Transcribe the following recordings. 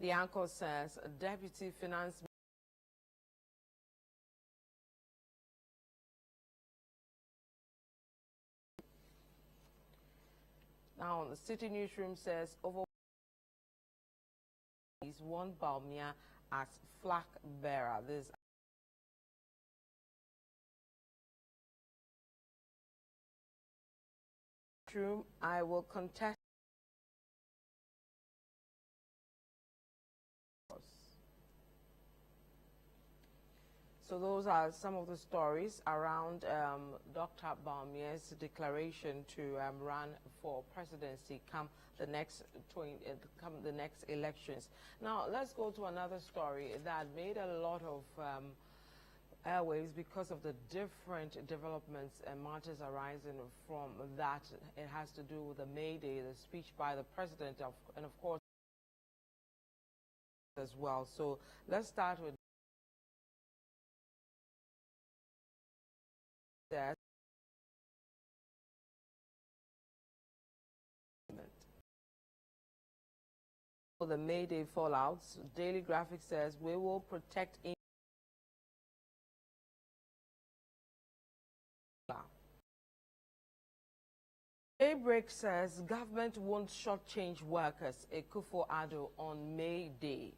The anchor says Deputy Finance Now, the City Newsroom says over one Balmia as flag bearer. This room, I will contest. So those are some of the stories around Dr. Balmia's declaration to run for presidency come the next elections. Now let's go to another story that made a lot of airwaves because of the different developments and matters arising from that. It has to do with the May Day, the speech by the president, and of course as well. So let's start with that. For the May Day fallouts, Daily Graphic says we will protect Daybreak says government won't shortchange workers. Akufo-Addo on May Day.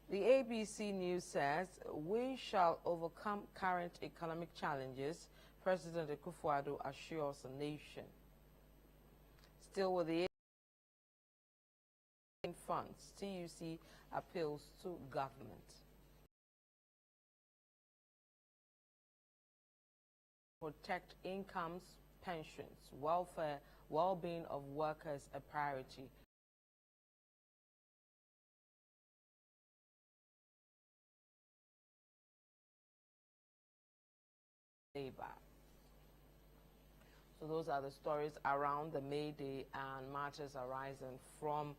The ABC News says we shall overcome current economic challenges. President Akufo-Addo assures the nation. Still with the funds, TUC appeals to government. Protect incomes, pensions, welfare, well-being of workers a priority. Labor. So those are the stories around the May Day and matters arising from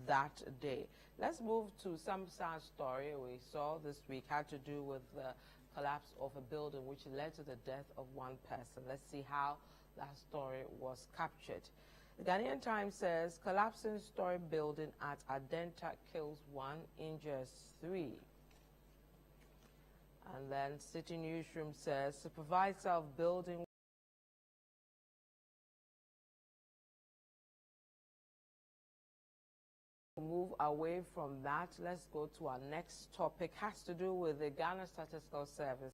that day. Let's move to some sad story we saw this week. Had to do with the collapse of a building which led to the death of one person. Let's see how that story was captured. The Ghanaian Times says collapsing story building at Adenta kills 1, injures 3. And then City Newsroom says supervisor of building move away from that. Let's go to our next topic. Has to do with the Ghana Statistical Service.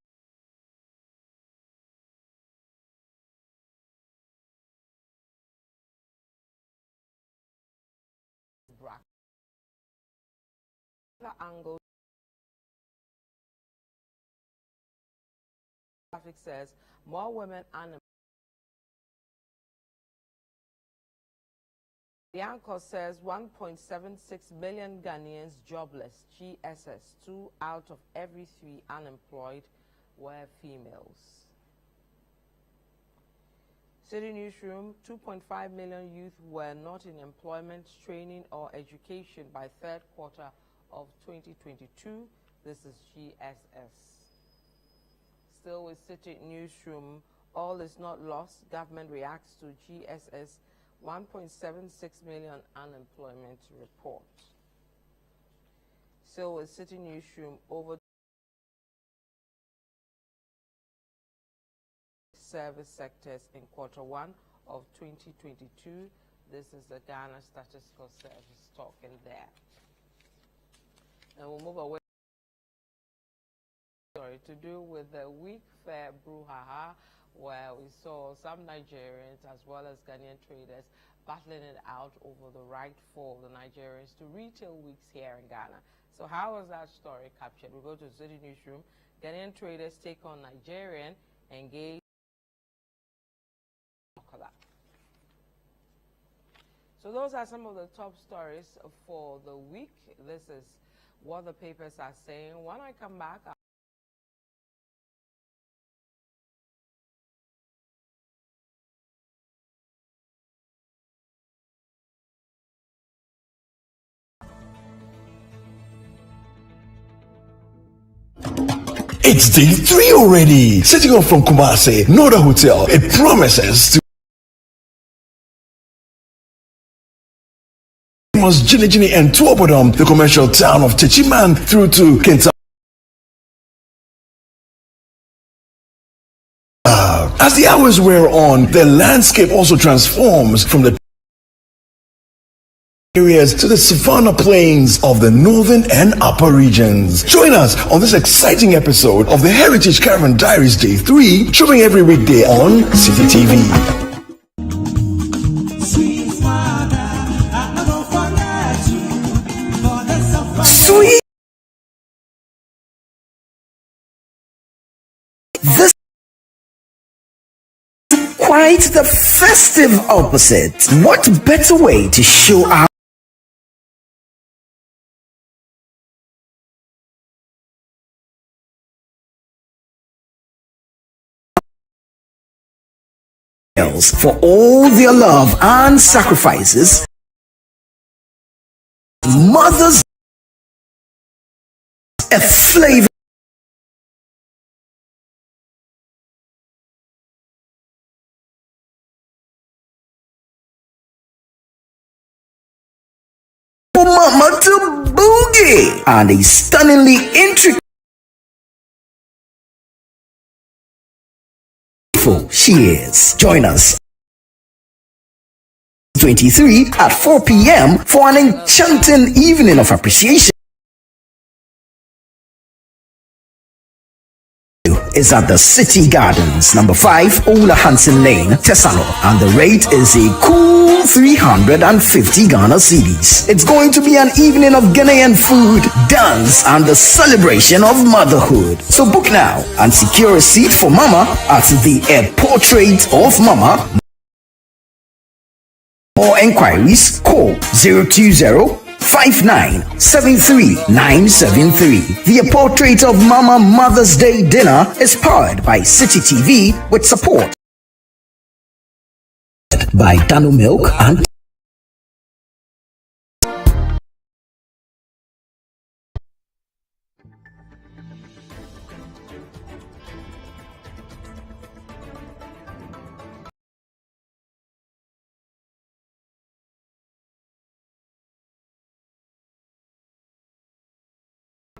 Angle Traffic says more women unemployed. The anchor says 1.76 million Ghanaians jobless. GSS, 2 out of every 3 unemployed were females. City Newsroom, 2.5 million youth were not in employment, training or education by third quarter of 2022. This is GSS. Still with City Newsroom, all is not lost. Government reacts to GSS 1.76 million unemployment report. Still with City Newsroom, over service sectors in Q1 of 2022. This is the Ghana Statistical Service talking there. And we'll move away to do with the week fair brouhaha, where we saw some Nigerians as well as Ghanaian traders battling it out over the right for the Nigerians to retail weeks here in Ghana. So how was that story captured? We go to the City Newsroom. Ghanaian traders take on Nigerian, engage. So those are some of the top stories for the week. This is what the papers are saying. When I come back, it's day 3 already. Setting off from Kumasi, Noda Hotel. It promises to famous Jinijini and Tuobodom, the commercial town of Techiman, through to Kenta. As the hours wear on, the landscape also transforms from the areas to the savanna plains of the northern and upper regions. Join us on this exciting episode of the Heritage Caravan Diaries Day 3, showing every weekday on City TV. Sweet. This is quite the festive opposite. What better way to show our for all their love and sacrifices? Mothers, a flavor for Mama to boogie, and a stunningly intricate she is. Join us 23 at 4 p.m. for an enchanting evening of appreciation. Is at the City Gardens, number 5, Ola Hansen Lane, Tesano, and the rate is a cool 350 Ghana cedis. It's going to be an evening of Ghanaian food, dance, and the celebration of motherhood. So book now and secure a seat for Mama at the A Portrait of Mama. For enquiries, call 020-5973-973. The Portrait of Mama Mother's Day Dinner is powered by City TV with support by Dano Milk and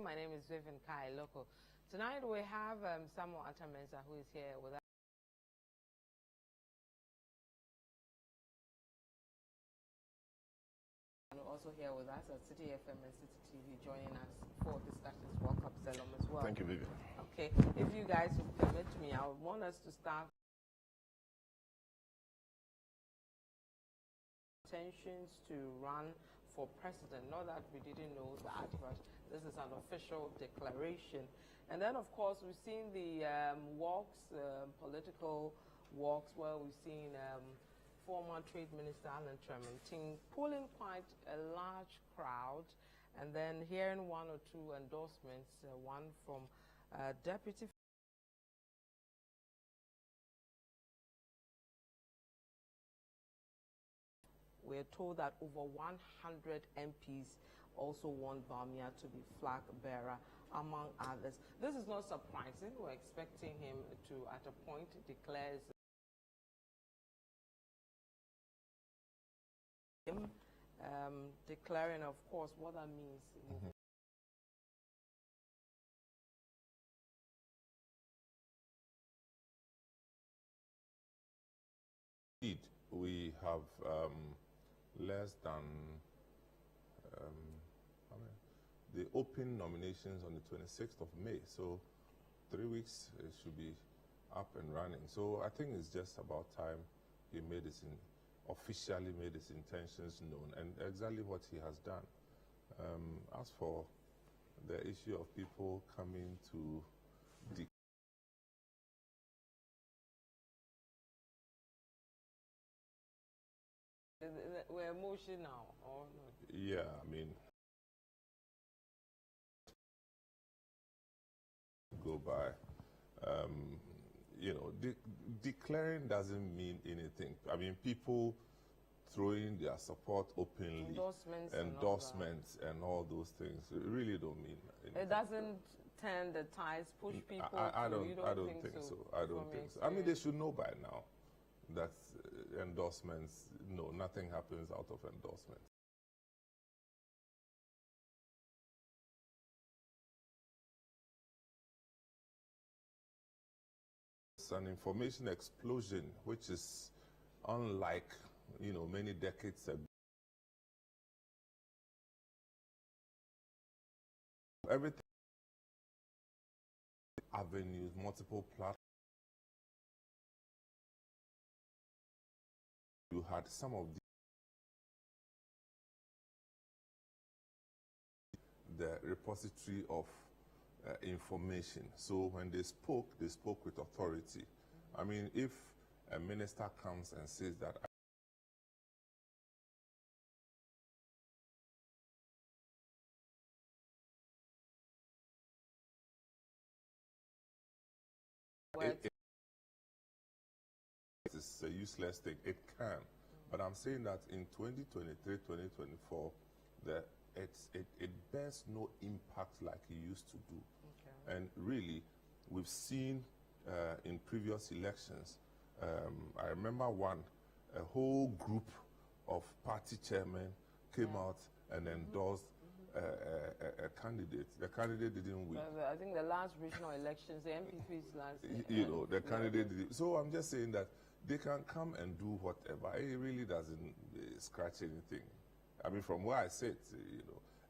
My name is Vivian Kai Loco. Tonight we have Samuel Atamensa, who is here with us. Also here with us at City FM and City TV, joining us for discussions. Welcome, Salom, as well. Thank you, Vivian. Okay, if you guys would permit me, I would want us to start intentions to run for president. Not that we didn't know that, but this is an official declaration. And then, of course, we've seen the walks, political walks, where we've seen former Trade Minister Alan Trementing pulling quite a large crowd, and then hearing one or two endorsements, one from Deputy. We're told that over 100 MPs also want Bawumia to be flag bearer, among others. This is not surprising. We're expecting him to, at a point, declare him, declaring, of course, what that means. Indeed, we have less than the open nominations on the 26th of May. So 3 weeks it should be up and running. So I think it's just about time he made his officially made his intentions known, and exactly what he has done. As for the issue of people coming to we're emotional, or not? yeah, I mean, go by. You know, declaring doesn't mean anything. I mean, people throwing their support openly, endorsements and all those things, really don't mean anything. It doesn't turn the tides, push people. I don't think so. I don't think so. I mean, they should know by now that endorsements, no, nothing happens out of endorsements. was an information explosion, which is unlike, many decades ago. Everything, avenues, multiple platforms. You had some of the repository of information. So when they spoke with authority. I mean, if a minister comes and says that it's a useless thing, it can. But I'm saying that in 2023, 2024, it bears no impact like it used to do. Okay. And really, we've seen in previous elections, I remember a whole group of party chairmen came out and endorsed a candidate. The candidate didn't win. I think the last regional elections, the MPP's last. The candidate didn't. So I'm just saying that they can come and do whatever. It really doesn't scratch anything. I mean, from where I sit,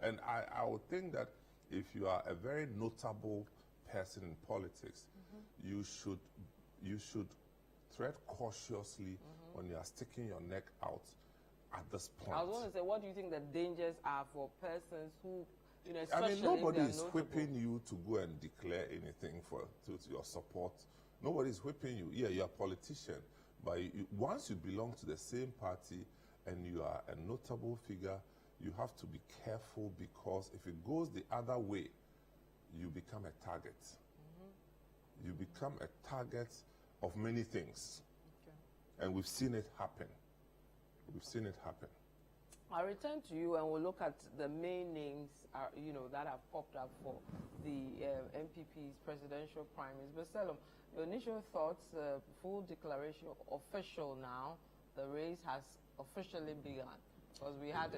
And I would think that if you are a very notable person in politics, you should tread cautiously when you are sticking your neck out at this point. I was going to say, what do you think the dangers are for persons who, I mean, nobody is whipping you to go and declare anything to your support. Nobody is whipping you. Yeah, you're a politician. But once you belong to the same party and you are a notable figure, you have to be careful, because if it goes the other way, you become a target. You become a target of many things. Okay. And we've seen it happen. We've seen it happen. I'll return to you and we'll look at the main names, that have popped up for the MPP's presidential primaries. But Salom, your initial thoughts, full declaration, official now, the race has officially begun. Because we had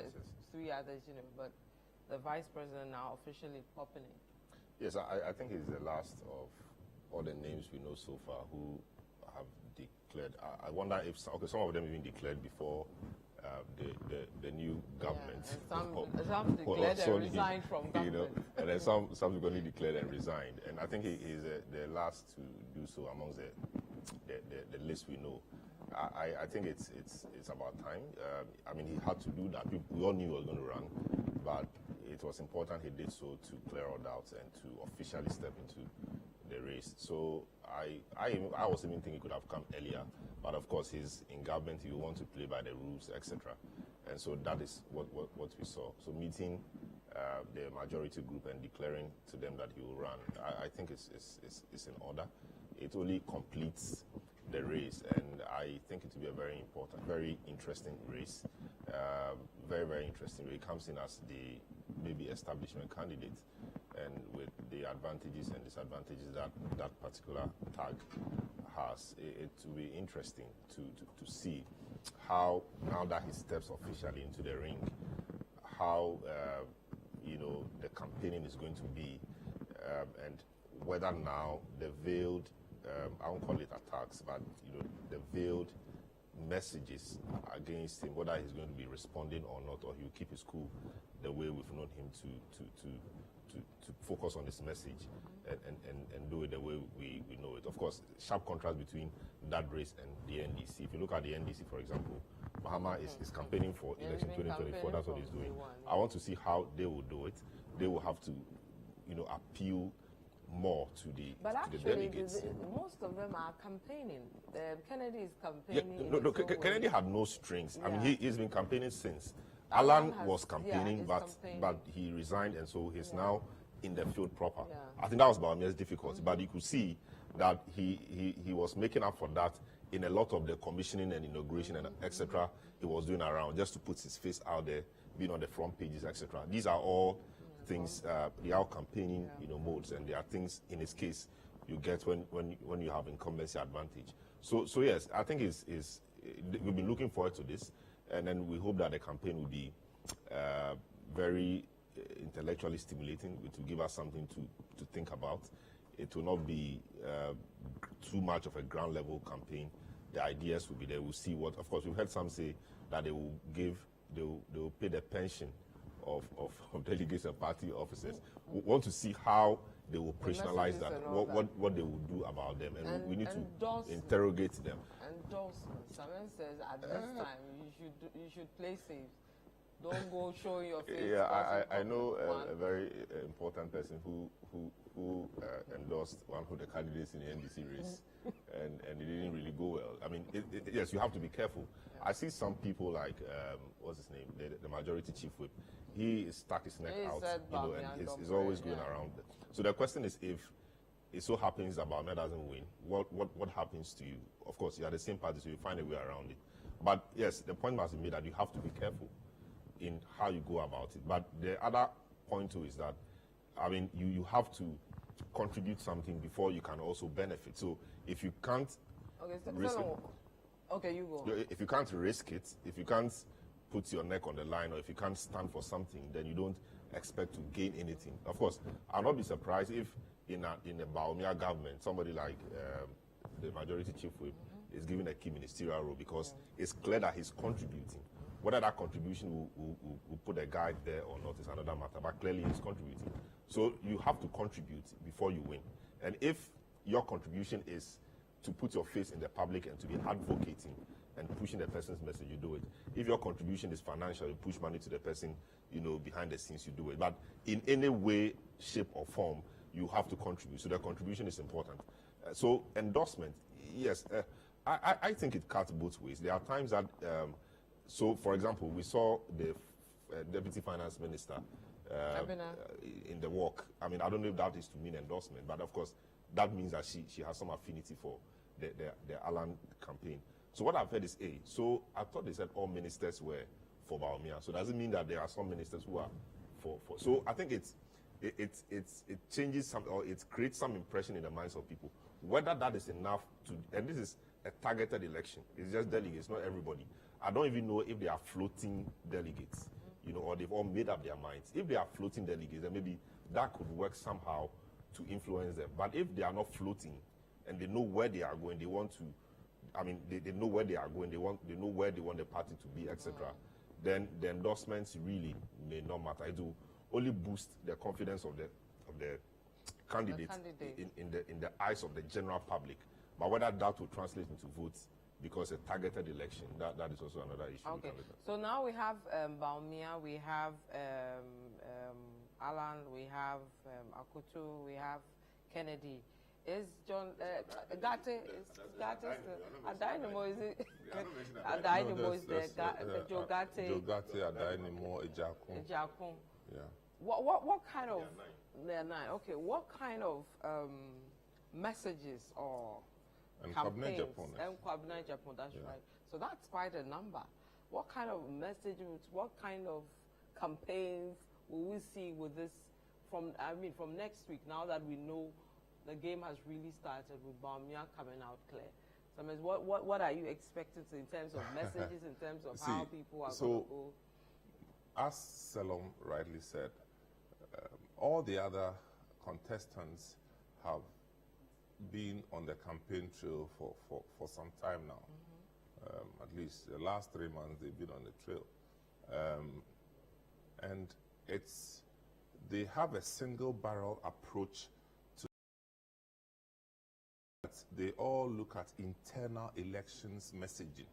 three others, but the vice president now officially popping in. Yes, I think he's the last of all the names we know so far who have declared. I wonder if some of them even declared before the new government. Yeah, some declared and resigned from government. And then some subsequently declared and resigned. And I think he is the last to do so amongst the list we know. I think it's about time. I mean, he had to do that. We all knew he was going to run, but it was important he did so to clear all doubts and to officially step into the race. So I was even thinking he could have come earlier, but of course he's in government. He will want to play by the rules, etc. And so that is what we saw. So meeting the majority group and declaring to them that he will run, I think it's in order. It only completes the race, and I think it will be a very important, very interesting race. Very, very interesting. It comes in as the maybe establishment candidate, and with the advantages and disadvantages that particular tag has, it will be interesting to see how, now that he steps officially into the ring, how the campaigning is going to be, and whether now the veiled, I won't call it attacks, but the veiled messages against him, whether he's going to be responding or not, or he'll keep his cool the way we've known him to focus on this message and do it the way we know it. Of course, sharp contrast between that race and the NDC. If you look at the NDC, for example, Mahama is campaigning for election 2024. That's what he's doing. I want to see how they will do it. They will have to, appeal more to the delegates. Most of them are campaigning. Kennedy is campaigning. Yeah, Kennedy had no strings. Yeah. I mean, he's been campaigning since. Alan was campaigning, but he resigned, and so he's now in the field proper. Yeah. I think that was Bawumia's difficulty, but you could see that he was making up for that in a lot of the commissioning and inauguration and etc. he was doing around, just to put his face out there, being on the front pages, etc. These are all things, they are campaigning, modes, and there are things in his case you get when you have incumbency advantage. So yes, I think we've been looking forward to this, and then we hope that the campaign will be very intellectually stimulating. It will give us something to think about. it will not be too much of a ground level campaign. The ideas will be there. We'll see what. Of course, we've heard some say that they will pay the pension of delegates and party officers. We want to see how they will operationalize that, what they will do about them, and we need to interrogate them. Endorsements. Someone says at this time you should play safe. Don't go showing your face. Yeah, I know a very important person who endorsed one of the candidates in the NDC race, and it didn't really go well. I mean, yes, you have to be careful. Yeah. I see some people like what's his name, the majority chief whip. He stuck his neck out, and he's always going around. So the question is, if it so happens that Bawumia doesn't win, what happens to you? Of course, you are the same party, so you find a way around it. But yes, the point must be made that you have to be careful in how you go about it. But the other point too is that, I mean, you have to contribute something before you can also benefit. So if you can't risk it, okay, you go. If you can't risk it, if you can't put your neck on the line, or if you can't stand for something, then you don't expect to gain anything. Of course, I'll not be surprised if in a Bawumia government, somebody like the majority chief whip is given a key ministerial role, because it's clear that he's contributing. Whether that contribution will put a guide there or not is another matter, but clearly he's contributing. So you have to contribute before you win. And if your contribution is to put your face in the public and to be advocating and pushing the person's message, you do it. If your contribution is financial, you push money to the person, behind the scenes, you do it. But in any way, shape, or form, you have to contribute. So the contribution is important. So endorsement, yes, I think it cuts both ways. There are times that, so for example, we saw the Deputy Finance Minister in the walk. I mean, I don't know if that is to mean endorsement, but of course, that means that she has some affinity for the Alan campaign. So what I've heard is, so I thought they said all ministers were for Bawumia. So does it mean that there are some ministers who are for? So I think it changes some, or it creates some impression in the minds of people. Whether that is enough to, and this is a targeted election. It's just delegates, not everybody. I don't even know if they are floating delegates, or they've all made up their minds. If they are floating delegates, then maybe that could work somehow to influence them. But if they are not floating and they know where they are going, they want to, I mean, they know where they are going, they know where they want the party to be, etc. Then the endorsements really may not matter. It will only boost the confidence of the candidate in the eyes of the general public. But whether that will translate into votes, because a targeted election, that is also another issue. Okay. So now we have Bawumia, we have Alan, we have Akutu, we have Kennedy. Is John Gate? Adainimo, is it? Adainimo is there. Joe Gate. Joe Gate, Adainimo, Ejakun. Yeah. What kind of? They're nine. Okay. What kind of messages or campaigns? Japan. That's right. So that's quite a number. What kind of messages? What kind of campaigns will we see with this? From next week, now that we know the game has really started with Bawumia coming out clear. So, what are you expecting in terms of messages, in terms of how people are going to go? As Salom rightly said, all the other contestants have been on the campaign trail for some time now. At least the last 3 months they've been on the trail. And they have a single barrel approach to that. They all look at internal elections messaging.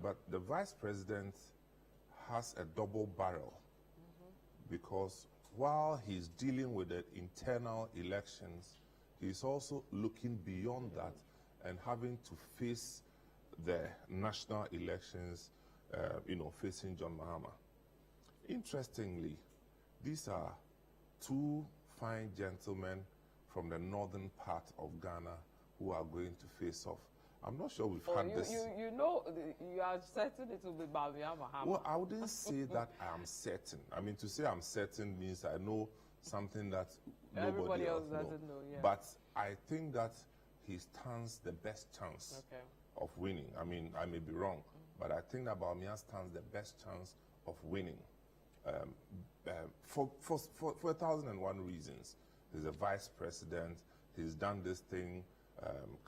But the vice president has a double barrel because while he's dealing with the internal elections, he's also looking beyond that and having to face the national elections, facing John Mahama. Interestingly, these are two fine gentlemen from the northern part of Ghana who are going to face off. I'm not sure we've had this. You are certain it will be Bawumia Mahama. Well, I wouldn't say that I am certain. I mean, to say I'm certain means I know something that nobody else doesn't know. Yeah. But I think that he stands the best chance of winning. I mean, I may be wrong, but I think that Bawumia stands the best chance of winning for 1,001 reasons. he's a vice president, he's done this thing,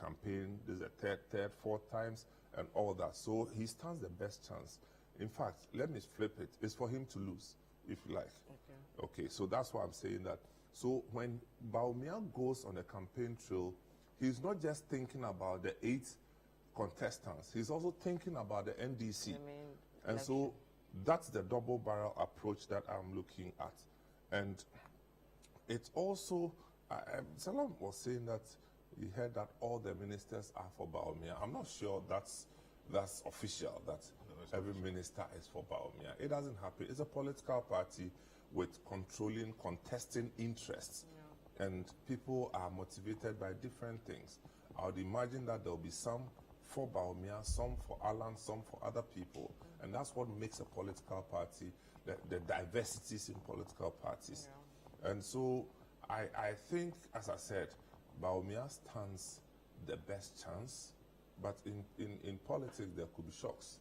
campaign, this is the third, fourth times, and all that. So he stands the best chance. In fact, let me flip it. It's for him to lose, if you like. Okay, so that's why I'm saying that. So when Bawumia goes on a campaign trail, he's not just thinking about the 8 contestants, he's also thinking about the NDC. And so that's the double barrel approach that I'm looking at. And it's also, Salam was saying that he heard that all the ministers are for Bawumia. I'm not sure that's official, that every minister is for Bawumia. It doesn't happen. It's a political party with controlling, contesting interests. And people are motivated by different things. I would imagine that there will be some for Bawumia, some for Alan, some for other people. And that's what makes a political party, the diversities in political parties. And so I think, as I said, Bawumia stands the best chance, but in politics there could be shocks.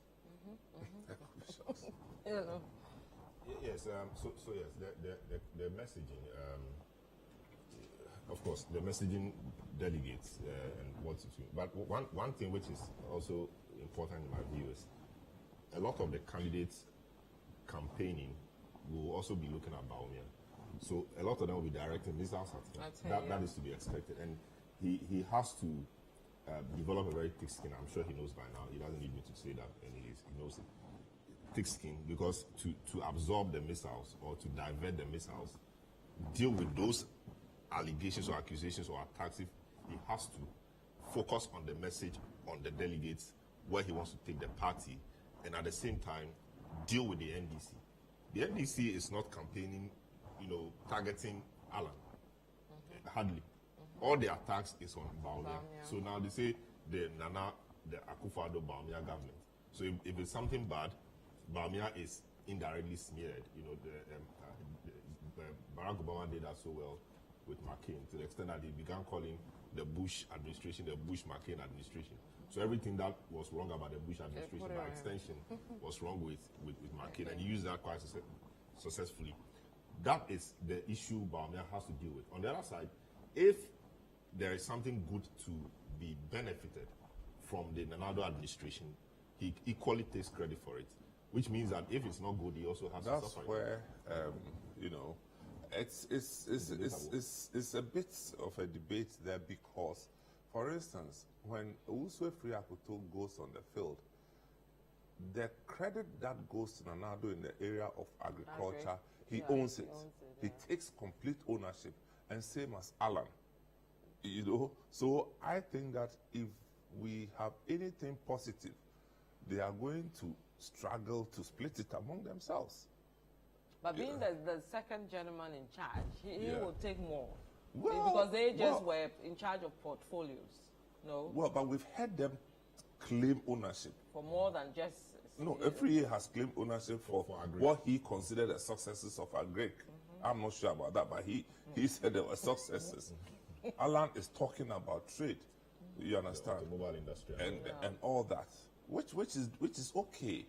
There could be shocks. Yes, so yes, the messaging, of course, the messaging delegates and what to do. But one thing which is also important in my view is a lot of the candidates campaigning will also be looking at Bawumia. So a lot of them will be directing this house at him. That is to be expected. And he has to develop a very thick skin. I'm sure he knows by now. He doesn't need me to say that, and he knows it. Thick skin, because to absorb the missiles or to divert the missiles, deal with those allegations or accusations or attacks, if he has to focus on the message, on the delegates, where he wants to take the party, and at the same time deal with the NDC. The NDC is not campaigning, targeting Alan. Hardly. All the attacks is on Bawumia. So now they say the Akufo-Addo Bawumia government. So if it's something bad, Bawumia is indirectly smeared. Barack Obama did that so well with McCain, to the extent that he began calling the Bush administration the Bush-McCain administration. So everything that was wrong about the Bush administration, by extension, was wrong with McCain, and he used that quite successfully. That is the issue Bawumia has to deal with. On the other side, if there is something good to be benefited from the Nana Addo administration, he equally takes credit for it, which means that if it's not good, he also has to suffer. That's where, it's a bit of a debate there, because, for instance, when Uswe Friakuto goes on the field, the credit that goes to Nana Addo in the area of agriculture, he owns it. He takes complete ownership, and same as Alan. So I think that if we have anything positive, they are going to struggle to split it among themselves. But being the second gentleman in charge, he will take more. Well, because they just were in charge of portfolios. No? Well, but we've had them claim ownership. For more than just... No, every year has claimed ownership for what he considered the successes of Agric. I'm not sure about that, but he said there were successes. Alan is talking about trade. You understand? The mobile industry. And all that, which is okay.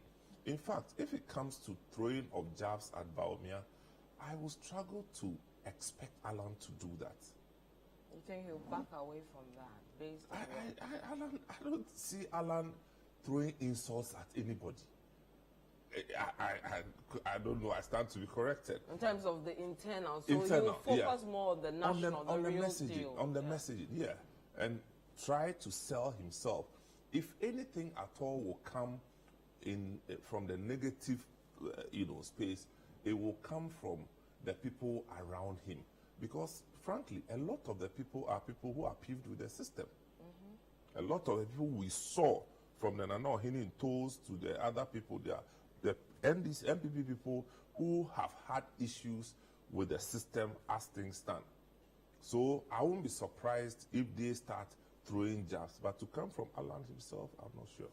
In fact, if it comes to throwing of jabs at Bawumia, I will struggle to expect Alan to do that. You think he'll back away from that? Based on I don't see Alan throwing insults at anybody. I don't know. I stand to be corrected. In terms of the internal, so you focus more on the national, on the real messaging, deal. on the messaging, and try to sell himself. If anything at all will come in from the negative, space, it will come from the people around him, because frankly, a lot of the people are people who are peeved with the system. A lot of the people we saw, from the Nana Ohene Toes to the other people, the NPP people who have had issues with the system as things stand. So I won't be surprised if they start throwing jabs. But to come from Alan himself, I'm not sure.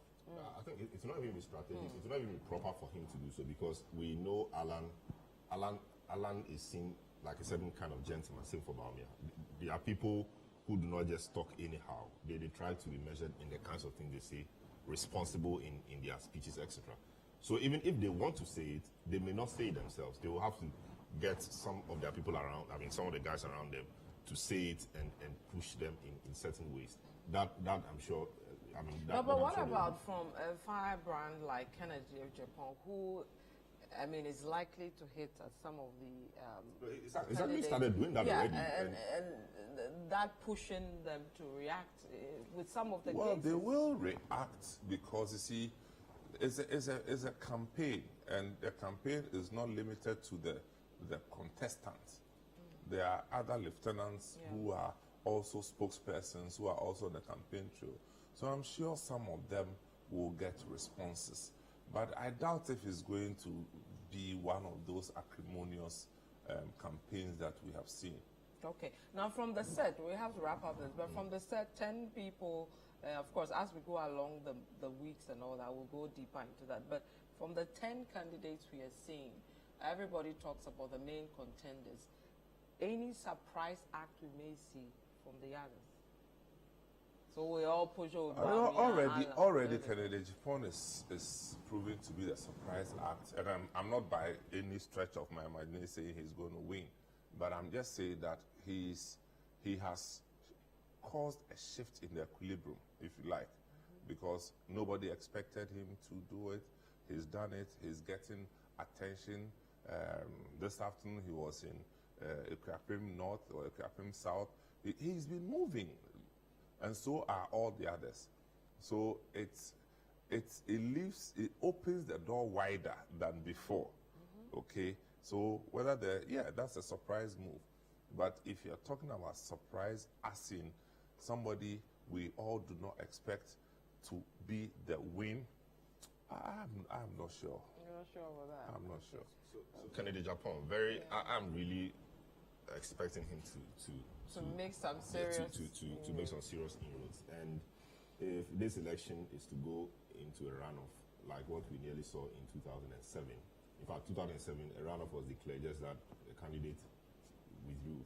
I think it's not even strategic. It's not even proper for him to do so, because we know Alan is seen like a certain kind of gentleman. Same for Bawumia. There are people who do not just talk anyhow. They try to be measured in the kinds of things they say, responsible in their speeches, etc. So even if they want to say it, they may not say it themselves. They will have to get some of their people around, some of the guys around them to say it and push them in certain ways. That I'm sure. I mean, that, No, but that what I'm sure about from a firebrand like Kennedy of Japan, who, I mean, is likely to hit at some of the It's actually started doing that already. and that pushing them to react with some of the Well, cases. they will react because, you see, it's a campaign, and the campaign is not limited to the contestants. There are other lieutenants who are also spokespersons, who are also on the campaign trail. So I'm sure some of them will get responses. But I doubt if it's going to be one of those acrimonious campaigns that we have seen. Okay. Now, from the set, we have to wrap up this, but from the set, 10 people, of course, as we go along the weeks and all that, we'll go deeper into that. But from the 10 candidates we are seeing, everybody talks about the main contenders. Any surprise act we may see from the others? So we all push over. Already, Kennedy Japan is proving to be the surprise act, and I'm not by any stretch of my imagination saying he's going to win, but I'm just saying that he has caused a shift in the equilibrium, if you like, because nobody expected him to do it. He's done it. He's getting attention. This afternoon he was in Ekrapim North or Ekrapim South. He's been moving. And so are all the others. So it opens the door wider than before. Okay, so whether that's a surprise move. But if you're talking about surprise, as in somebody we all do not expect to be the win, I'm not sure. You're not sure about that? I'm not sure. So Kennedy Japan, I'm really expecting him to make some serious to make some serious inroads. And if this election is to go into a runoff like what we nearly saw in 2007, in fact 2007 a runoff was declared just that the candidate withdrew.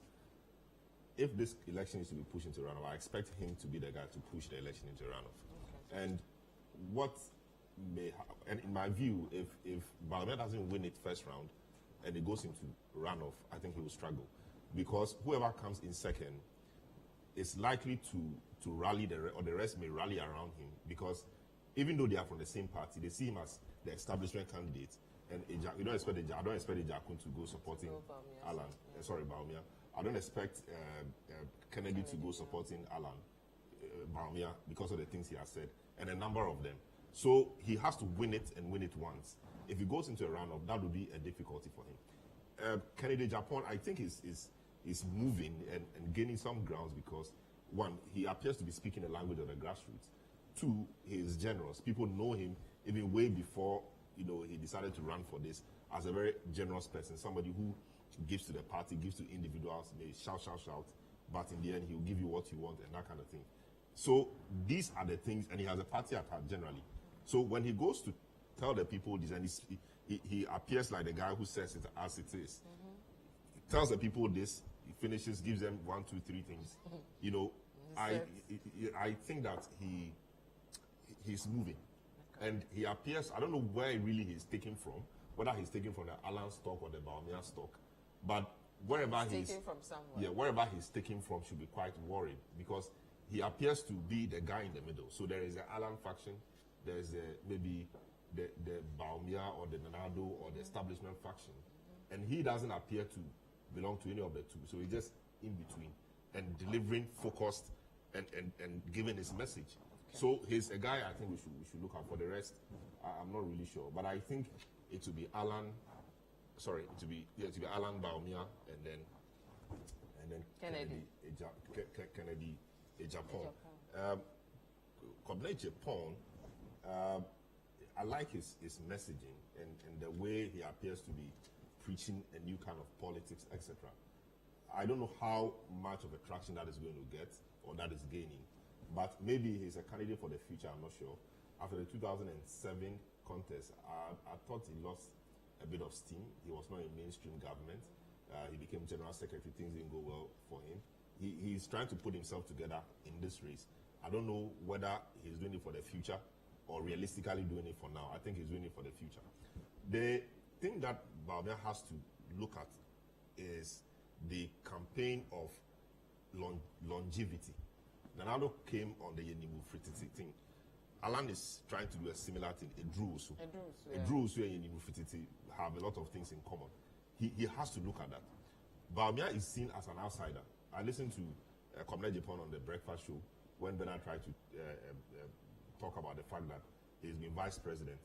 If this election is to be pushed into a runoff, I expect him to be the guy to push the election into a runoff. Okay. And what may and in my view, if Balmer doesn't win it first round and it goes into runoff, I think he will struggle. Because whoever comes in second is likely to rally or the rest may rally around him, because even though they are from the same party, they see him as the establishment candidate, and I don't expect Jakun to go supporting Alan. Baumia. I don't expect Kennedy to go supporting Alan Baumia because of the things he has said, and a number of them. So he has to win it and win it once. If he goes into a runoff, that would be a difficulty for him. Kennedy Japan, I think, is moving and gaining some grounds because, one, he appears to be speaking the language of the grassroots. Two, he is generous. People know him even way before he decided to run for this as a very generous person, somebody who gives to the party, gives to individuals, may shout, but in the end he will give you what you want and that kind of thing. So these are the things, and he has a party at heart generally. So when he goes to tell the people this, and he appears like the guy who says it as it is. He tells the people this, he finishes, gives them 1, 2, 3 things. I think that he's moving. Okay. And he appears, I don't know where really he's taken from, whether he's taken from the Alan stock or the Baumia stock, but wherever he's taken from somewhere. Yeah, wherever he's taken from should be quite worried, because he appears to be the guy in the middle. So there is the Alan faction, there's maybe the Baumia or the Nanado or the establishment faction, and he doesn't appear to belong to any of the two. So he's just in between and delivering focused and giving his message. Okay. So he's a guy I think we should look out for. The rest, I'm not really sure, but I think it will be Alan. Sorry, to be Alan Baumia and then Kennedy Japan. Kobne Japan. I like his messaging and the way he appears to be preaching a new kind of politics, etc. I don't know how much of a traction that is going to get or that is gaining, but maybe he's a candidate for the future, I'm not sure. After the 2007 contest, I thought he lost a bit of steam. He was not in mainstream government. He became general secretary. Things didn't go well for him. He's trying to put himself together in this race. I don't know whether he's doing it for the future or realistically doing it for now. I think he's doing it for the future. The thing that Baumia has to look at is the campaign of longevity. Nanado came on the Yenimu Frititi thing. Alan is trying to do a similar thing. A Drew and Yenimu Frititi have a lot of things in common. He has to look at that. Baumia is seen as an outsider. I listened to Comrade Japan on the breakfast show when Bernard tried to talk about the fact that he's been vice president.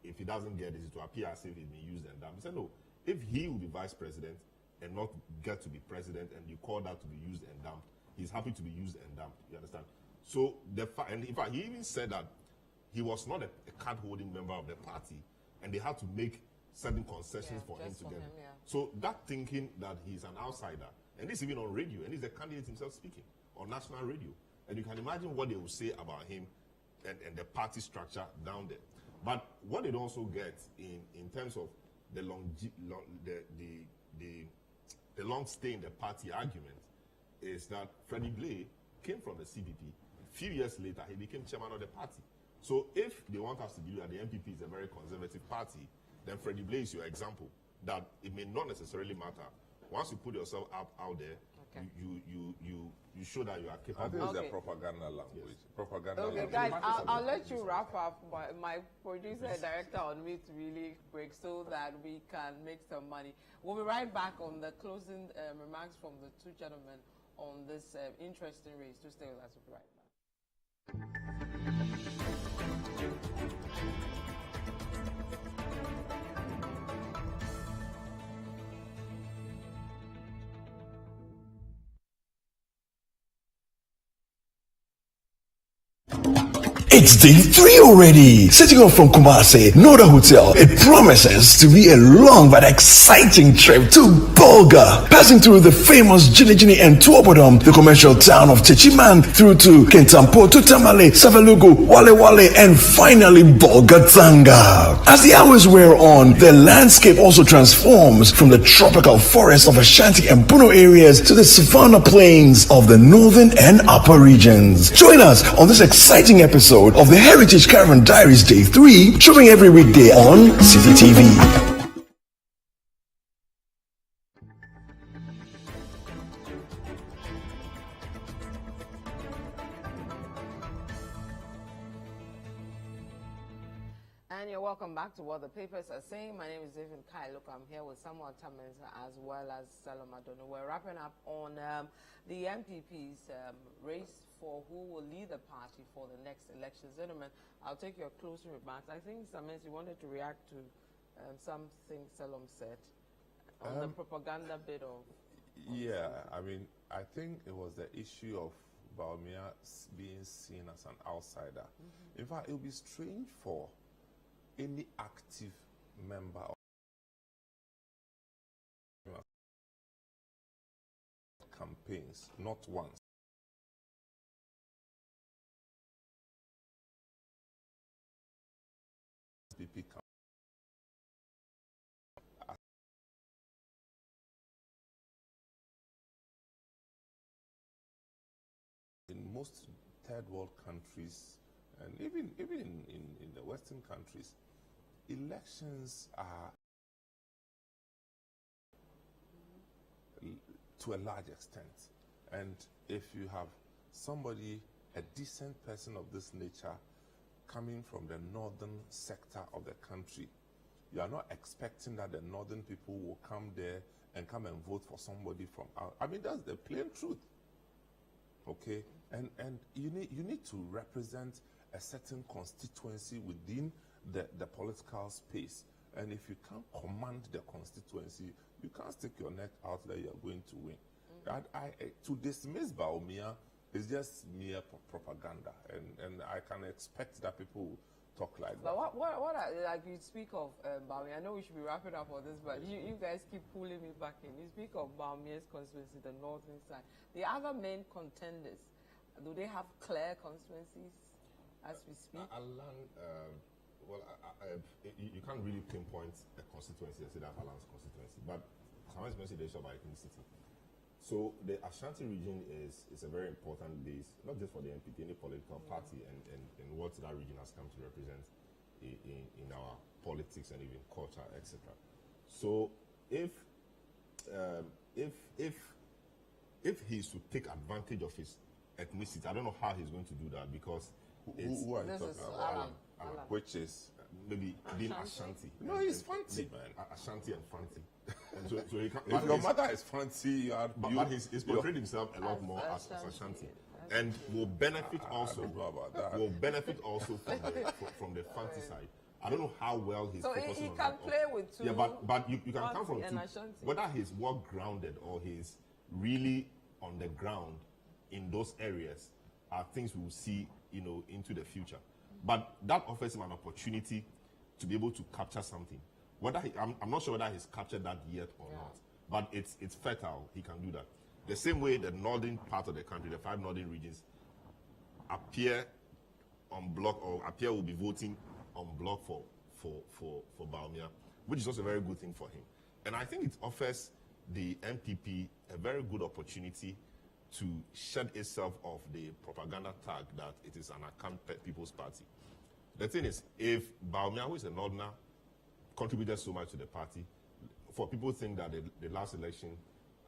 If he doesn't get this, it will appear as if he's been used and dumped. He said, no, if he will be vice president and not get to be president and you call that to be used and dumped, he's happy to be used and dumped. You understand? So, and in fact, he even said that he was not a card-holding member of the party and they had to make certain concessions for him to get it. So that thinking that he's an outsider, and this even on radio, and he's the candidate himself speaking on national radio, and you can imagine what they will say about him and the party structure down there. But what it also gets in terms of the long stay in the party argument is that Freddie Blay came from the CPP. A few years later, he became chairman of the party. So if they want us to believe that the MPP is a very conservative party, then Freddie Blay is your example. That it may not necessarily matter. Once you put yourself out there, you show that you are capable. I think it's a propaganda language. Yes. Propaganda language. Guys, I'll let you wrap up. My producer and director on me to really break so that we can make some money. We'll be right back on the closing remarks from the two gentlemen on this interesting race. To stay with us, we'll be right back. It's day 3 already. Setting off from Kumasi, Noda Hotel. It promises to be a long but exciting trip to Bolga. Passing through the famous Jinijini and Tuobodom, the commercial town of Techiman, through to Kentampo, Tutamale, Savalugu, Wale, and finally Bolga Tanga. As the hours wear on, the landscape also transforms from the tropical forests of Ashanti and Puno areas to the savanna plains of the northern and upper regions. Join us on this exciting episode of the Heritage Caravan Diaries Day 3, showing every weekday on CCTV. And you're welcome back to What the Papers Are Saying. My name is David Kai. Look, I'm here with Samuel Tamens as well as Saloma Dono. We're wrapping up on the MPP's race for who will lead the party for the next election. Gentlemen, I'll take your closing remarks. I think, Samens, you wanted to react to something Salom said on the propaganda bit of... Yeah, I mean, I think it was the issue of Baumia being seen as an outsider. In fact, it would be strange for any active member of campaigns, not once. In most third world countries, and even in the Western countries, elections are to a large extent. And if you have somebody, a decent person of this nature, coming from the northern sector of the country, you are not expecting that the northern people will come there and come and vote for somebody from out. I mean, that's the plain truth. Okay? And you need to represent a certain constituency within the political space. And if you can't command the constituency, you can't stick your neck out that you're going to win. To dismiss Baumia is just mere propaganda, and I can expect that people talk like that. But what like you speak of Baumia, I know we should be wrapping up on this, but you guys keep pulling me back in. You speak of Baumia's constituency, the northern side. The other main contenders, do they have clear constituencies as we speak? You can't really pinpoint a constituency and say that's Alan's constituency, but sometimes you say by ethnicity. So the Ashanti region is a very important base, not just for the MPP, any political party, and what that region has come to represent in our politics and even culture, etc. So if if he's to take advantage of his ethnicity, I don't know how he's going to do that, because Who are you This talking is about? Alan. Which is maybe being Ashanti. no, he's fancy, man. Ashanti and Fanti. And so he can't, If your mother is fancy, you are. but he's portrayed himself a lot more as Ashanti, and will benefit also. don't know about that. Will benefit also from the Fanti side. I don't know how well he's So focusing he on can that. play with two. Yeah, but you can come from Fanti two. and Ashanti. Whether he's well grounded or he's really on the ground in those areas are things we will see, into the future. But that offers him an opportunity to be able to capture something. I'm not sure whether he's captured that yet or not, but it's fertile. He can do that. The same way the northern part of the country, the 5 northern regions, appear on block, or appear will be voting on block for Bawumia, which is also a very good thing for him. And I think it offers the MPP a very good opportunity to shed itself of the propaganda tag that it is an Akan People's Party. The thing is, if Bawumia, who is a northerner, contributed so much to the party, for people to think that the last election,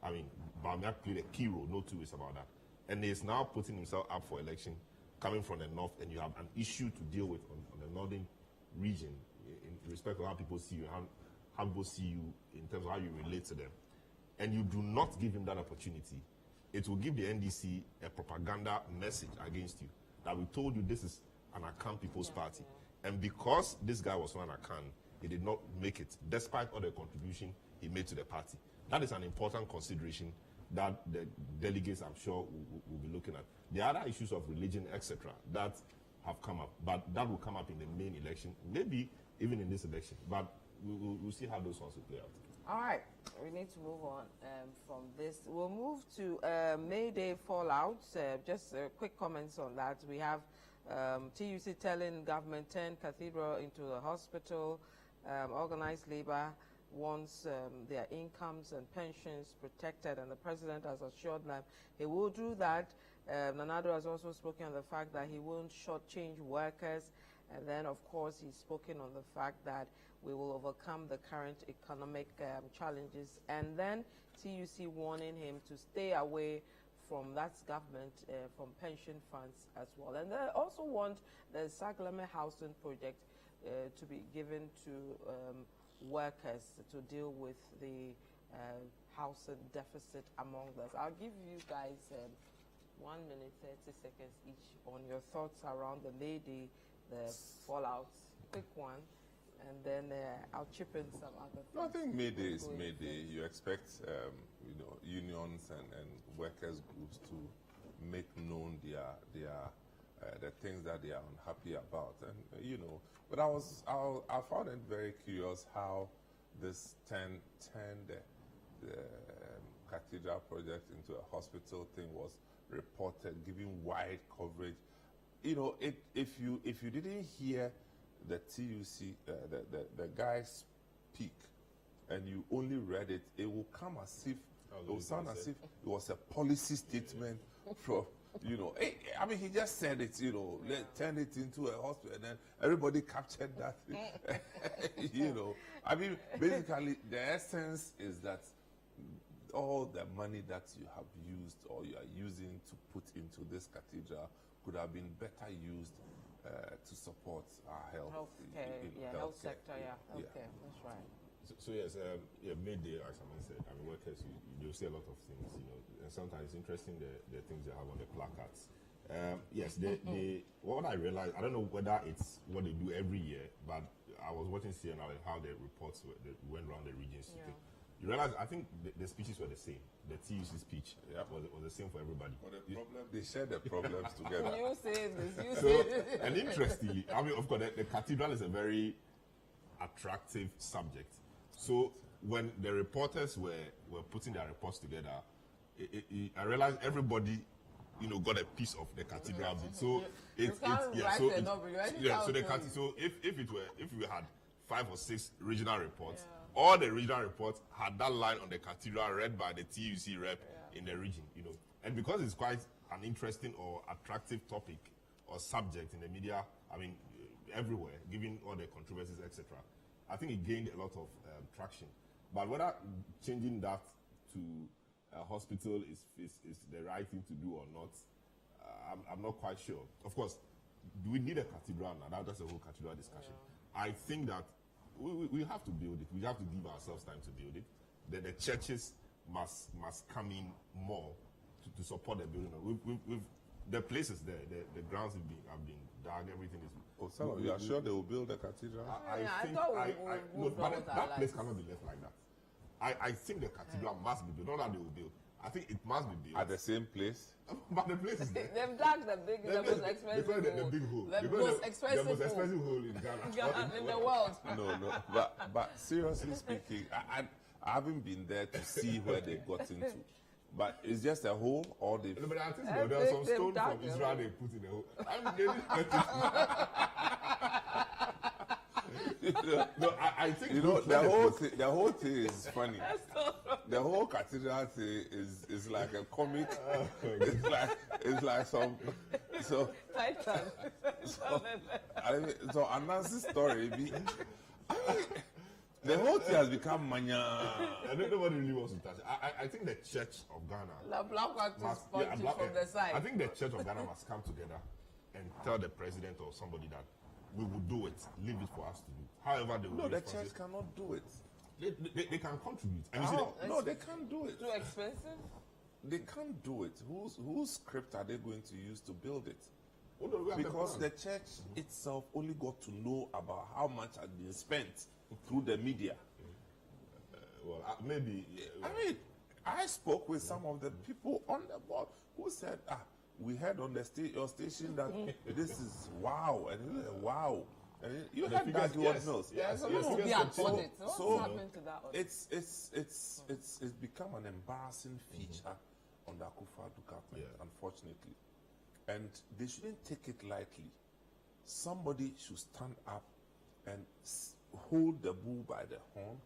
Bawumia played a key role, no two ways about that. And he is now putting himself up for election, coming from the north, and you have an issue to deal with on the northern region in respect of how people see you, how people see you in terms of how you relate to them. And you do not give him that opportunity, it will give the NDC a propaganda message against you, that we told you this is an Akan People's Party. And because this guy was not an Akan, he did not make it, despite all the contribution he made to the party. That is an important consideration that the delegates, I'm sure, will be looking at. The other issues of religion, etc., that have come up, but that will come up in the main election, maybe even in this election. But we'll see how those ones will play out. All right, we need to move on from this. We'll move to May Day fallout. Just quick comments on that. We have TUC telling government turn cathedral into a hospital. Organized labor wants their incomes and pensions protected, and the president has assured them he will do that. Nanado has also spoken on the fact that he won't shortchange workers, and then of course he's spoken on the fact that we will overcome the current economic challenges, and then TUC warning him to stay away from that government, from pension funds as well. And they also want the Saglame housing project to be given to workers to deal with the housing deficit among us. I'll give you guys 1 minute, 30 seconds each on your thoughts around the May Day, the fallouts, quick one, and then I'll chip in some other things. No, I think May Day is May Day. You expect, unions and workers groups to make known the things that they are unhappy about, and But I found it very curious how this turned the cathedral project into a hospital thing was reported, giving wide coverage. If you didn't hear the TUC, the guy speak, and you only read it, it will come as if it will sound as if it was a policy statement from. He just said it, turn it into a hospital, and then everybody captured that. Basically, the essence is that all the money that you have used or you are using to put into this cathedral could have been better used to support our health sector, healthcare, that's right. So yes, May Day, as Aman said, workers, you see a lot of things, and sometimes it's interesting the things they have on the placards. Yes, what I realized, I don't know whether it's what they do every year, but I was watching CNN and how the reports went around the regions. Yeah. You realize, I think the speeches were the same. The TUC speech was the same for everybody. But they share the problems together. You say this, And interestingly, of course, the cathedral is a very attractive subject. So when the reporters were putting their reports together, I realized everybody, got a piece of the cathedral bit. So so if we had 5 or 6 regional reports, all the regional reports had that line on the cathedral read by the TUC rep in the region, And because it's quite an interesting or attractive topic or subject in the media, everywhere, given all the controversies, etc., I think it gained a lot of traction. But whether changing that to hospital is the right thing to do or not, I'm not quite sure. Of course, do we need a cathedral now? That's a whole cathedral discussion. Yeah. I think that we have to build it. We have to give ourselves time to build it. The churches must come in more to support the building. The places there, the grounds have been dug, everything is. Oh, some of you are sure they will build a cathedral? But that place cannot be left like that. I think the cathedral must be built. Not that they will build. I think it must be built. At the same place? But the place is there. They've dug the most expensive hole. The big hole. The most expensive hole in Ghana. In the world. No. But seriously speaking, I haven't been there to see where they got into. But it's just a hole, or they. No, but I think there are some stone from Israel they put in the hole. I think the whole thing is funny. The whole cathedral thing is like a comic. It's like some Titan. So Anansi's story the whole thing has become mania. Nobody really wants to touch it. I think the Church of Ghana. The black one is punching from the side. I think the Church of Ghana must come together and tell the president or somebody that we will do it. Leave it for us to do. However, they will. No, the church cannot do it. They can contribute. No, they can't do it. Too expensive? They can't do it. Whose script are they going to use to build it? Because the church itself only got to know about how much has been spent through the media. Maybe. I spoke with some of the people on the board who said, we heard on your station that this is wow, and wow. And you heard that word Mills. What's happening to that? It's become an embarrassing feature on the Akufo-Addo government, unfortunately. And they shouldn't take it lightly. Somebody should stand up and hold the bull by the horn.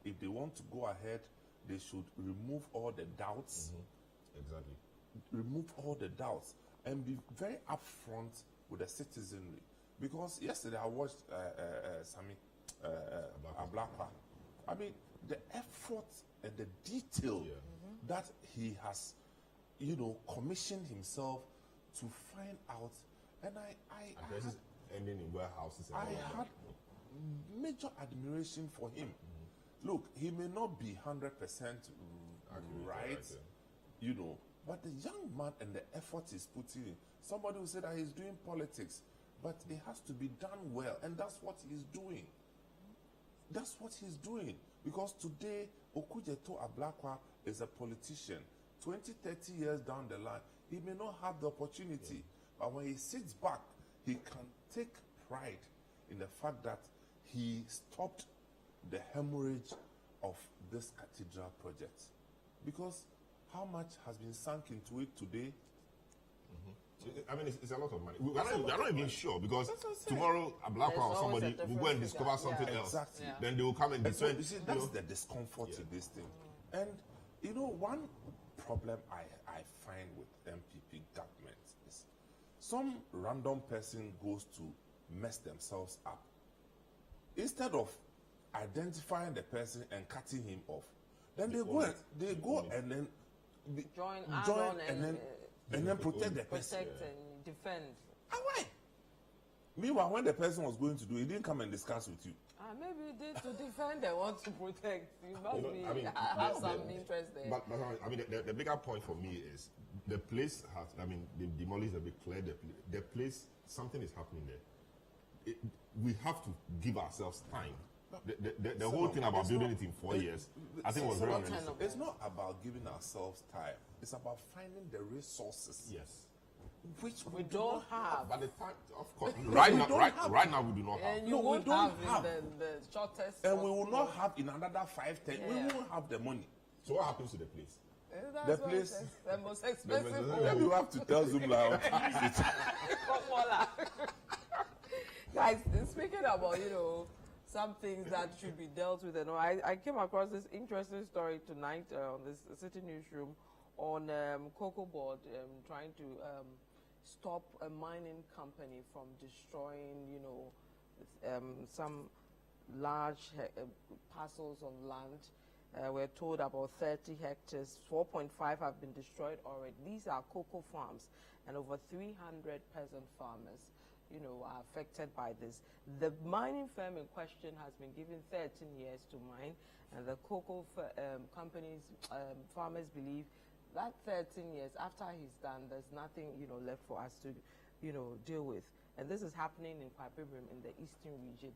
If they want to go ahead, they should remove all the doubts. Exactly. Remove all the doubts and be very upfront with the citizenry. Because yesterday I watched Sami Ablakwa. I mean, the effort and the detail that he has, commissioned himself to find out, and ending in warehouses. I had major admiration for him. Look, he may not be 100% right, but the young man and the effort he's putting in. Somebody will say that he's doing politics, but it has to be done well, and that's what he's doing. That's what he's doing. Because today, Okujeto Ablakwa is a politician. 20, 30 years down the line, he may not have the opportunity. But when he sits back, he can take pride in the fact that he stopped the hemorrhage of this cathedral project. Because how much has been sunk into it today? I mean, it's a lot of money. We are not even sure, because tomorrow a black or somebody will go and discover something else. Exactly. Then they will come and defend. You see, that's the discomfort in this thing. And one problem I find with MPP government is some random person goes to mess themselves up. Instead of identifying the person and cutting him off, then they go and then join and then protect the person. Protect and defend. Why? Meanwhile, when the person was going to do it, he didn't come and discuss with you. Maybe he did to defend and want to protect. You must have some interest there. But I mean, the bigger point for me is the place has, they've demolished a bit, cleared the place, something is happening there. We have to give ourselves time. The whole thing about building it in 4 years, I think was very unrealistic. It's not about giving ourselves time. It's about finding the resources. Yes. Which we don't have. By the time, of course, right now we do not have. And we don't have the shortest. And we will not have in another 5, 10. We won't have the money. So what happens to the place? The place, the most expensive. Maybe you have to tell Zumla. Guys, speaking about some things that should be dealt with, I came across this interesting story tonight on this City Newsroom on Cocoa Board trying to stop a mining company from destroying, some large parcels of land We're told about 30 hectares, 4.5 have been destroyed already. These are cocoa farms, and over 300 peasant farmers, are affected by this. The mining firm in question has been given 13 years to mine, and the cocoa companies, farmers believe that 13 years after he's done, there's nothing, left for us to, deal with. And this is happening in Kwapibrim in the eastern region.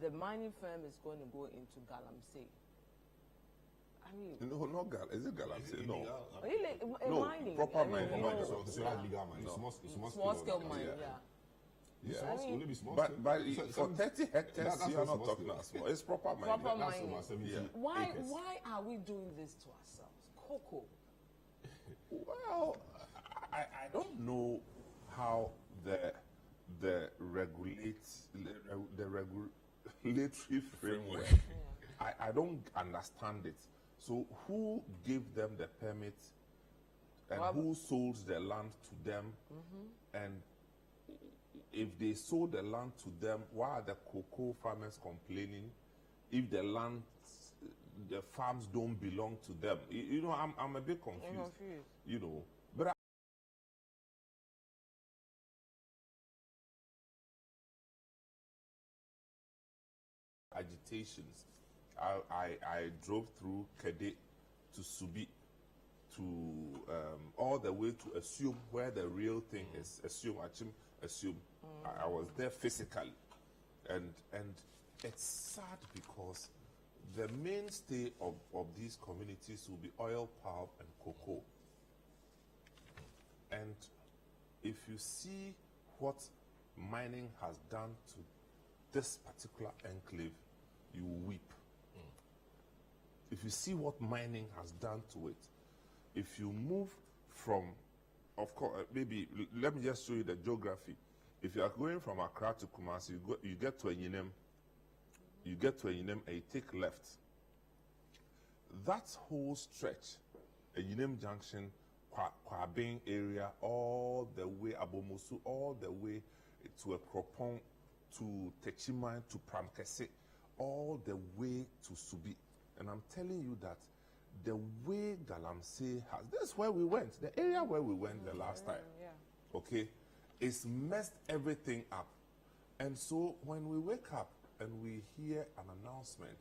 The mining firm is going to go into Galamsey. I mean, No, not Is it Galamsey? No. Really, No, mining. proper mining. So that's legal mining. Small scale mining, Yeah. Will it be small But scale? for 30 hectares, that's you're not not small talking scale. about small. It's proper mining. Proper That's mining. over 70 Why acres. are we doing this to ourselves? Cocoa. Well, I don't know how the regulatory framework. I don't understand it. So who gave them the permit, and who sold the land to them? And if they sold the land to them, why are the cocoa farmers complaining if the land, the farms don't belong to them? I'm a bit confused. But agitations. I drove through Kede to Subi to all the way to Assume, where the real thing is. Assume. I was there physically, and it's sad because the mainstay of these communities will be oil, palm, and cocoa. And if you see what mining has done to this particular enclave, you weep. If you see what mining has done to it, if you move from, of course, maybe, let me just show you the geography. If you are going from Accra to Kumasi, you get to Enyinem, and you take left. That whole stretch, Enyinem Junction, Kwabeng area, all the way, Abomosu, all the way to Ekropong, to Techiman, to Pramkese, all the way to Subi. And I'm telling you that the way Galamsey has, this is where we went, the area where we went the last time, okay, it's messed everything up. And so when we wake up and we hear an announcement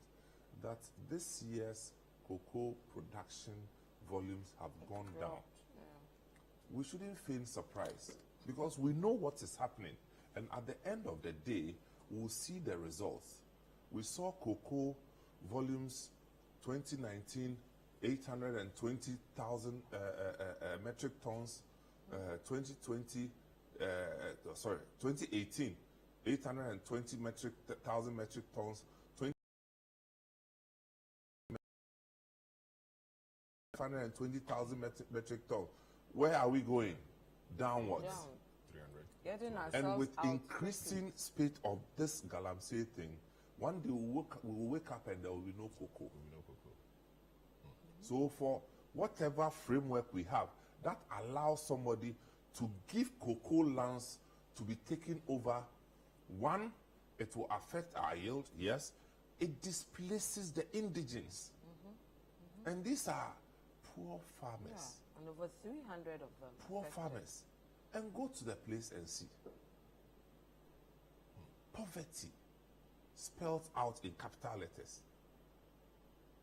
that this year's cocoa production volumes have gone down, we shouldn't feel surprised, because we know what is happening. And at the end of the day, we'll see the results. We saw cocoa volumes 2019, 820,000 metric tons. 2018, 820,000 metric tons. 520,000 metric tons. Where are we going? Downwards. Down. 300. Getting ourselves And with out increasing speed of this Galamsey thing, one day we will wake up and there will be no cocoa. So for whatever framework we have, that allows somebody to give cocoa lands to be taken over. One, it will affect our yield, yes. It displaces the indigenes. And these are poor farmers. And over 300 of them. Poor affected. farmers. And go to the place and see. Poverty spelled out in capital letters.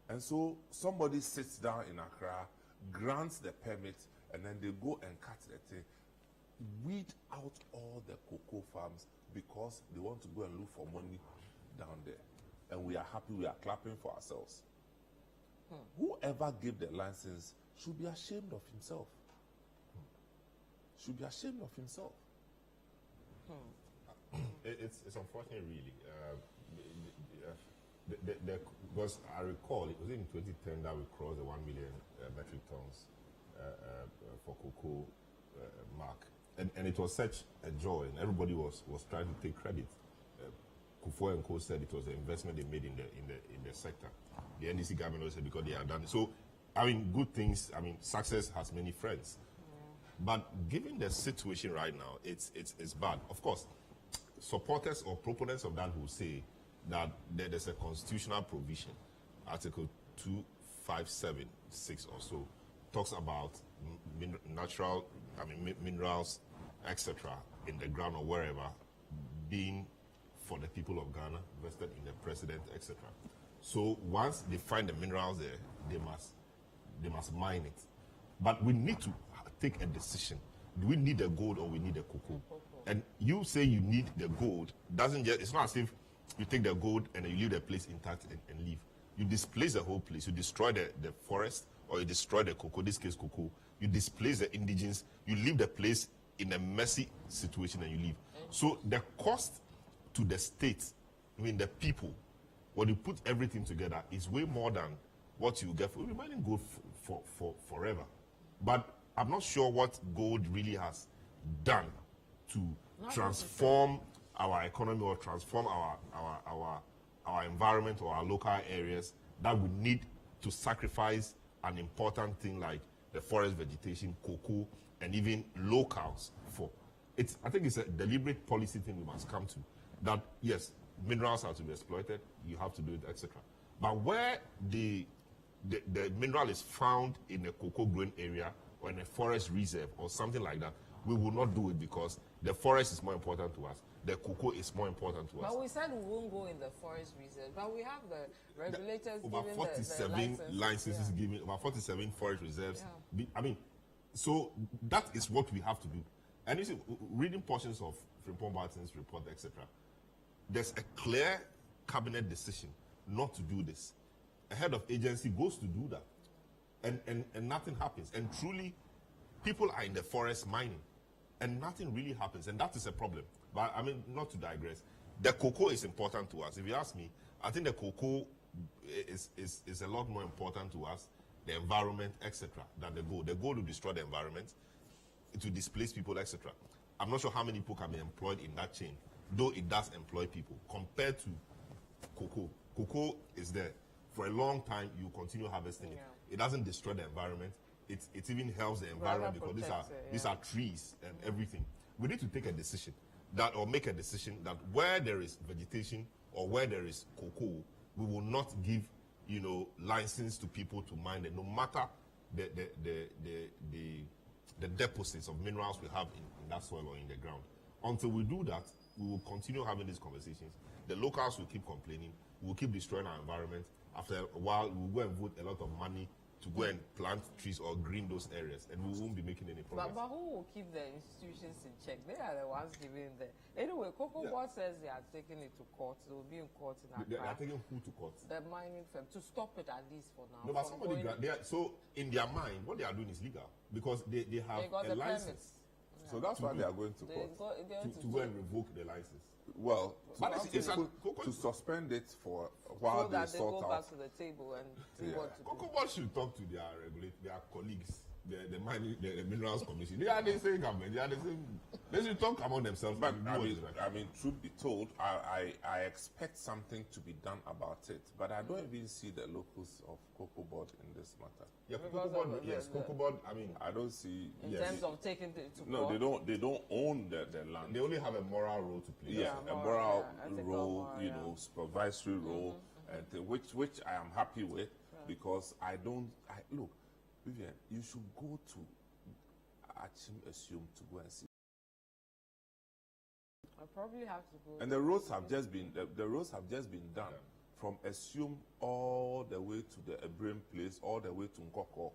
And so somebody sits down in Accra, grants the permit, and then they go and cut the thing, weed out all the cocoa farms because they want to go and look for money down there. And we are happy, we are clapping for ourselves. Whoever gave the license should be ashamed of himself. Should be ashamed of himself. It's unfortunate, really. Because I recall it was in 2010 that we crossed the 1 million metric tons for cocoa mark, and it was such a joy, and everybody was trying to take credit. Kufuor and Co said it was the investment they made in the sector. The NDC government also said because they had done it. So, I mean, good things. I mean, success has many friends. But given the situation right now, it's bad. Of course, supporters or proponents of that will say that there's a constitutional provision, Article 2576 or so talks about natural, minerals, etc., in the ground or wherever, being for the people of Ghana, vested in the president, etc. So once they find the minerals there, they must mine it. But we need to take a decision. Do we need the gold or we need the cocoa? And you say you need the gold, it's not as if you take the gold and you leave the place intact and leave. You displace the whole place. You destroy the forest, or you destroy the cocoa, this case cocoa. You displace the indigens. You leave the place in a messy situation and you leave. So the cost to the state, the people, when you put everything together, is way more than what you get for remaining gold for forever. But I'm not sure what gold really has done to transform our economy or transform our environment or our local areas that we need to sacrifice an important thing like the forest vegetation, cocoa, and even locals for. I think it's a deliberate policy thing we must come to. That yes, minerals are to be exploited, you have to do it, etc. But where the mineral is found in a cocoa growing area or in a forest reserve or something like that, we will not do it because the forest is more important to us. The cocoa is more important to us. But we said we won't go in the forest reserve. But we have the regulators over giving 47 the licenses given, over 47 forest reserves. Yeah. So that is what we have to do. And you see, reading portions of Frimpong Barton's report, etc., there's a clear cabinet decision not to do this. A head of agency goes to do that, and nothing happens. And truly, people are in the forest mining, and nothing really happens, and that is a problem. But not to digress, the cocoa is important to us. If you ask me, I think the cocoa is a lot more important to us, the environment, etc., than the gold. The gold will destroy the environment, it will displace people, etc. I'm not sure how many people can be employed in that chain, though it does employ people, compared to cocoa. Cocoa is there. For a long time, you continue harvesting it. It doesn't destroy the environment. It even helps the environment because these are trees and everything. We need to take a decision make a decision that where there is vegetation or where there is cocoa, we will not give, license to people to mine it, no matter the deposits of minerals we have in that soil or in the ground. Until we do that, we will continue having these conversations. The locals will keep complaining. We will keep destroying our environment. After a while, we will go and vote a lot of money to go and plant trees or green those areas, and we won't be making any progress. But who will keep the institutions in check? They are the ones giving the... Anyway, Cocoa Board says they are taking it to court. They will be in court in Accra. They are taking who to court? The mining firm, to stop it at least for now. No, but somebody... So, in their mind, what they are doing is legal, because they have a license. Yeah. So that's why they are going to court. To go and revoke the license. Well, to suspend it for while they sort out. Go back to the table and see what to do. Cocoa Board should talk to their colleagues, the Minerals Commission. They are the same government. They are the same. They should talk among themselves. But truth be told, I expect something to be done about it. But I don't even see the locals of Cocoa Board in this matter. Yeah, Cocoa Board. Yes, Cocoa Board. I don't see. In terms of taking it to court. No, they don't own the land. They only have a moral role to play. Yeah, a moral role, supervisory role, and which I am happy with, because look, Vivian, you should go to Assume to go and see. I probably have to go. And the roads have just been done from Assume all the way to the Ebrem place, all the way to Nkoko,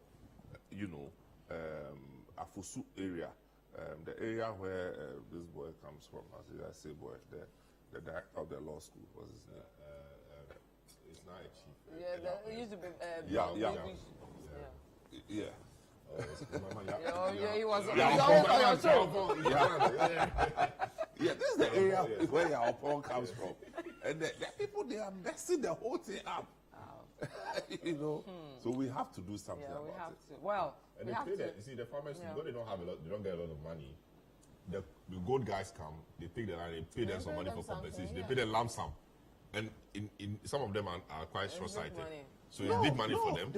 Afusu area, the area where this boy comes from. As I say, boy, the director of the law school, what's his name? It's not a chief. Yeah, it used to be. Yeah. He was. Yeah, this is the area where your opponent comes from, and the people, they are messing the whole thing up. So we have to do something about it. Well, and you see, the farmers, because they don't have a lot, they don't get a lot of money. The gold guys come, they take the land, they pay them some money for compensation. They pay them lump sum, and in some of them are quite short-sighted. So it's big money for them.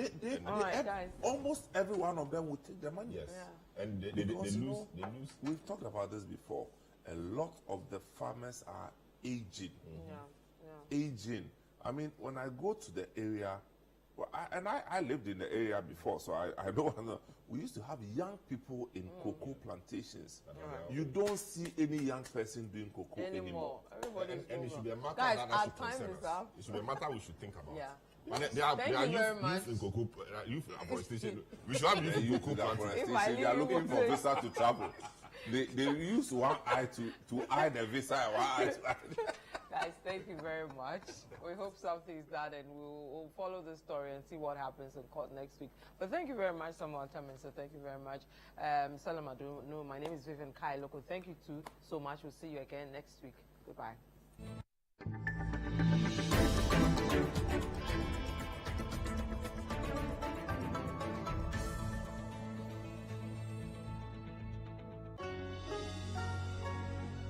Almost every one of them will take the money. Yes, and they lose. We've talked about this before. A lot of the farmers are aging. Aging. I mean, when I go to the area, Well, I lived in the area before, so I don't know. We used to have young people in cocoa plantations. You don't see any young person doing cocoa anymore. Everybody's And it should be a matter Guys, that our should time concern is us. up. It should be a matter we should think about. Yeah. And there are Thank you very much. youth in cocoa, youth in afforestation. We should have youth in cocoa plantation. They are looking for visa to travel. They use one eye to eye the visa and one eye to eye. Guys, thank you very much. We hope something is done, and we'll follow the story and see what happens in court next week. But thank you very much, Samuel Tamin. So thank you very much. Salam Adu. No, my name is Vivian Kai Loko. Thank you too so much. We'll see you again next week. Goodbye.